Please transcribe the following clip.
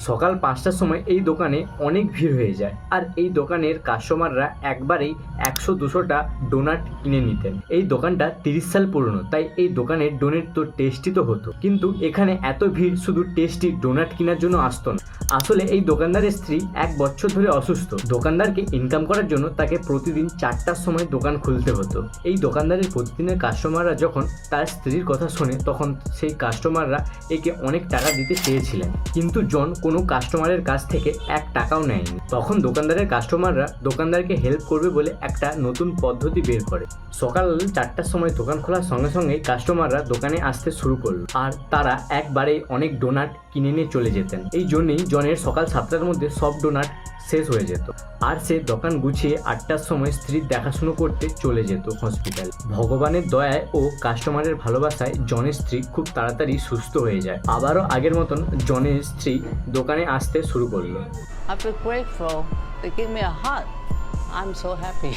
সকাল 5টার সময় এই দোকানে অনেক ভিড় হয়ে যায়, আর এই দোকানের কাস্টমাররা একবারেই 100-200টা ডোনাট কিনে নিতেন। এই দোকানটা 30 সাল পুরনো, তাই এই দোকানের ডোনেট তো টেস্টি তো হতো, কিন্তু এখানে এত ভিড় শুধু টেস্টি ডোনাট কেনার জন্য আসতো না। আসলে এই দোকানদারের স্ত্রী 1 বছর ধরে অসুস্থ। দোকানদারকে ইনকাম করার জন্য তাকে প্রতিদিন 4টার সময় দোকান খুলতে হতো। এই দোকানদারের প্রতিদিনের কাস্টমাররা যখন তার স্ত্রীর কথা শোনে, তখন সেই কাস্টমাররা একে অনেক টাকা দিতে চেয়েছিলেন, কিন্তু জন কোনো কাস্টমারের কাছ থেকে 1 টাকাও নেয়নি। তখন দোকানদারের কাস্টমাররা দোকানদারকে হেল্প করবে বলে একটা নতুন পদ্ধতি বের করে। সকাল 4টার সময় দোকান খোলার সঙ্গে সঙ্গে কাস্টমাররা দোকানে আসতে শুরু করলো, আর তারা একবারেই অনেক ডোনাট কিনে নিয়ে চলে যেতেন। এই জন্যই জনের সকাল 7টার মধ্যে সব ডোনাট শেষ হয়ে যেত, আর সে দোকান গুছিয়ে 8টার সময় স্ত্রীর দেখাশুনো করতে চলে যেত হসপিটাল। ভগবানের দয়ায় ও কাস্টমারের ভালোবাসায় জনের স্ত্রী খুব তাড়াতাড়ি সুস্থ হয়ে যায়। আবারও আগের মতন জনের স্ত্রী দোকানে আসতে শুরু করলো। I feel grateful. They give me a hug. I'm so happy.